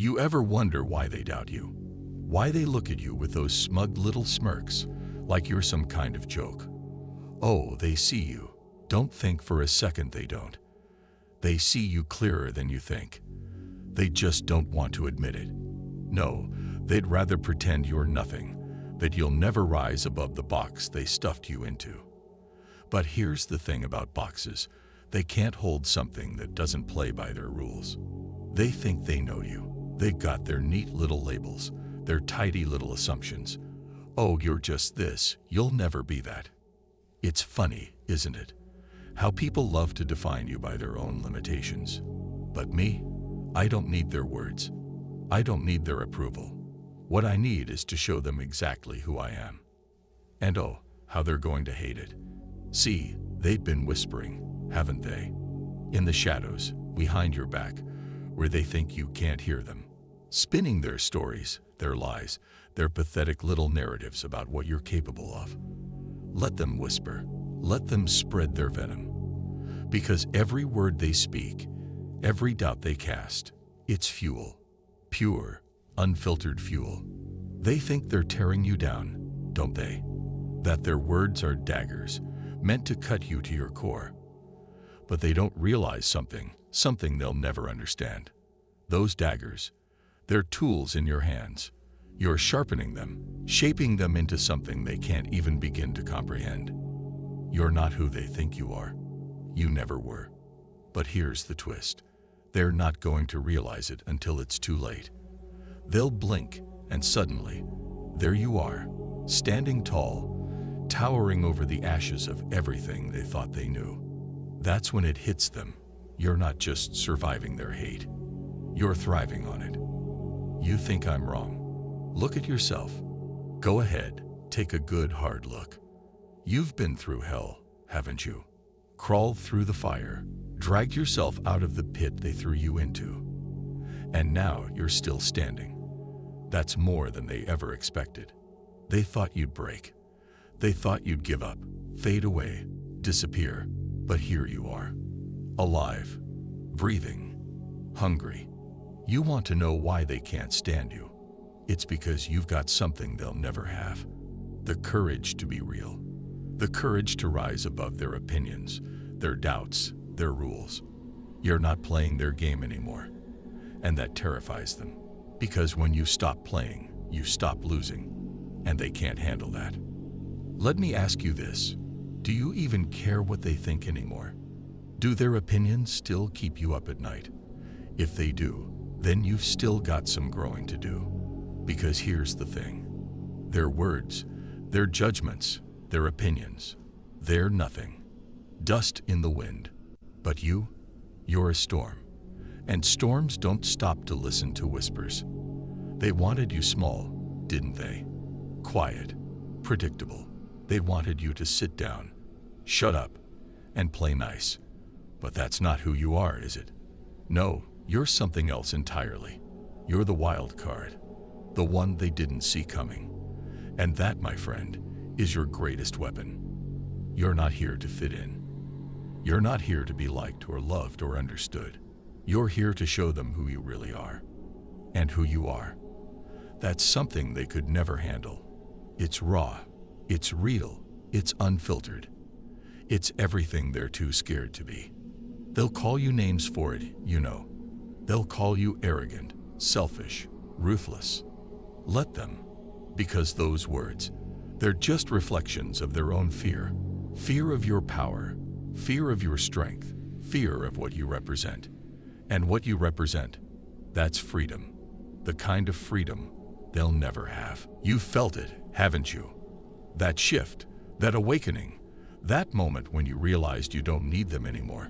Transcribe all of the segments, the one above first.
You ever wonder why they doubt you? Why they look at you with those smug little smirks, like you're some kind of joke? Oh, they see you. Don't think for a second they don't. They see you clearer than you think. They just don't want to admit it. No, they'd rather pretend you're nothing, that you'll never rise above the box they stuffed you into. But here's the thing about boxes. They can't hold something that doesn't play by their rules. They think they know you. They got their neat little labels, their tidy little assumptions. Oh, you're just this, you'll never be that. It's funny, isn't it? How people love to define you by their own limitations. But me, I don't need their words. I don't need their approval. What I need is to show them exactly who I am. And oh, how they're going to hate it. See, they've been whispering, haven't they? In the shadows, behind your back, where they think you can't hear them. Spinning their stories, their lies, their pathetic little narratives about what you're capable of. Let them whisper. Let them spread their venom. Because every word they speak, every doubt they cast, it's fuel. Pure, unfiltered fuel. They think they're tearing you down, don't they? That their words are daggers, meant to cut you to your core. But they don't realize something they'll never understand. Those daggers, they're tools in your hands. You're sharpening them, shaping them into something they can't even begin to comprehend. You're not who they think you are. You never were. But here's the twist. They're not going to realize it until it's too late. They'll blink, and suddenly, there you are, standing tall, towering over the ashes of everything they thought they knew. That's when it hits them. You're not just surviving their hate. You're thriving on it. You think I'm wrong. Look at yourself. Go ahead, take a good hard look. You've been through hell, haven't you? Crawled through the fire, dragged yourself out of the pit they threw you into. And now you're still standing. That's more than they ever expected. They thought you'd break. They thought you'd give up, fade away, disappear. But here you are, alive, breathing, hungry. You want to know why they can't stand you. It's because you've got something they'll never have. The courage to be real. The courage to rise above their opinions, their doubts, their rules. You're not playing their game anymore. And that terrifies them. Because when you stop playing, you stop losing. And they can't handle that. Let me ask you this. Do you even care what they think anymore? Do their opinions still keep you up at night? If they do, then you've still got some growing to do. Because here's the thing. Their words, their judgments, their opinions, they're nothing. Dust in the wind. But you're a storm. And storms don't stop to listen to whispers. They wanted you small, didn't they? Quiet, predictable. They wanted you to sit down, shut up, and play nice. But that's not who you are, is it? No, you're something else entirely. You're the wild card, the one they didn't see coming. And that, my friend, is your greatest weapon. You're not here to fit in. You're not here to be liked or loved or understood. You're here to show them who you really are. And who you are. That's something they could never handle. It's raw. It's real. It's unfiltered. It's everything they're too scared to be. They'll call you names for it, you know. They'll call you arrogant, selfish, ruthless. Let them. Because those words, they're just reflections of their own fear. Fear of your power. Fear of your strength. Fear of what you represent. And what you represent, that's freedom. The kind of freedom they'll never have. You've felt it, haven't you? That shift, that awakening, that moment when you realized you don't need them anymore.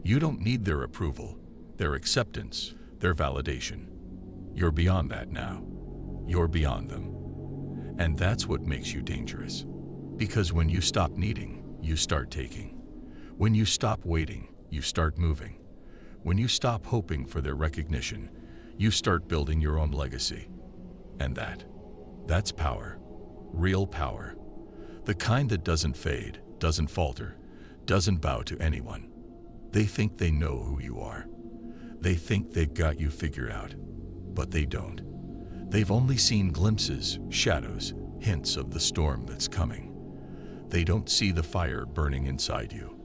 You don't need their approval, their acceptance, their validation. You're beyond that now. You're beyond them. And that's what makes you dangerous. Because when you stop needing, you start taking. When you stop waiting, you start moving. When you stop hoping for their recognition, you start building your own legacy. And that's power. Real power. The kind that doesn't fade, doesn't falter, doesn't bow to anyone. They think they know who you are. They think they've got you figured out. But they don't. They've only seen glimpses, shadows, hints of the storm that's coming. They don't see the fire burning inside you,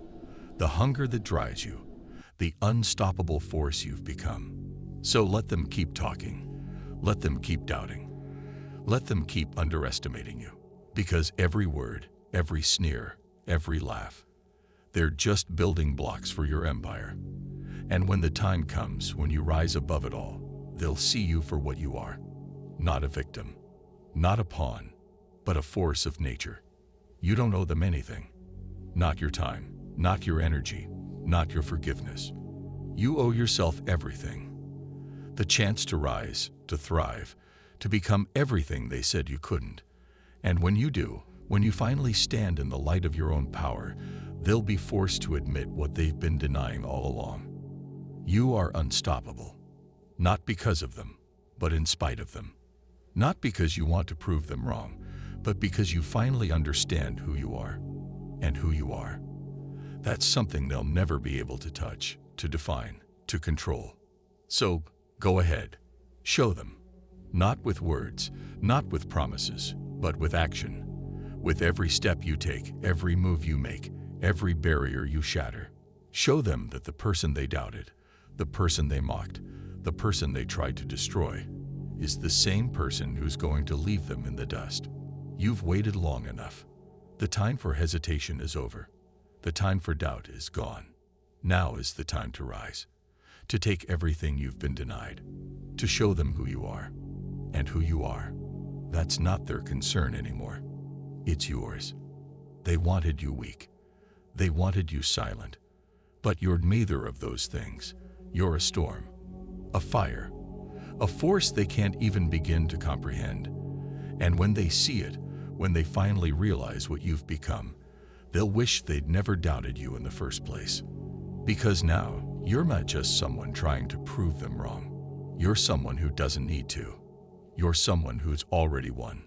the hunger that drives you, the unstoppable force you've become. So let them keep talking. Let them keep doubting. Let them keep underestimating you. Because every word, every sneer, every laugh, they're just building blocks for your empire. And when the time comes, when you rise above it all, they'll see you for what you are. Not a victim, not a pawn, but a force of nature. You don't owe them anything. Not your time, not your energy, not your forgiveness. You owe yourself everything. The chance to rise, to thrive, to become everything they said you couldn't. And when you do, when you finally stand in the light of your own power, they'll be forced to admit what they've been denying all along. You are unstoppable, not because of them, but in spite of them. Not because you want to prove them wrong, but because you finally understand who you are. And who you are, that's something they'll never be able to touch, to define, to control. So go ahead, show them. Not with words, not with promises, but with action. With every step you take, every move you make, every barrier you shatter. Show them that the person they doubted, the person they mocked, the person they tried to destroy, is the same person who's going to leave them in the dust. You've waited long enough. The time for hesitation is over. The time for doubt is gone. Now is the time to rise, to take everything you've been denied, to show them who you are. And who you are, that's not their concern anymore. It's yours. They wanted you weak. They wanted you silent. But you're neither of those things. You're a storm, a fire, a force they can't even begin to comprehend. And when they see it, when they finally realize what you've become, they'll wish they'd never doubted you in the first place. Because now, you're not just someone trying to prove them wrong. You're someone who doesn't need to. You're someone who's already won.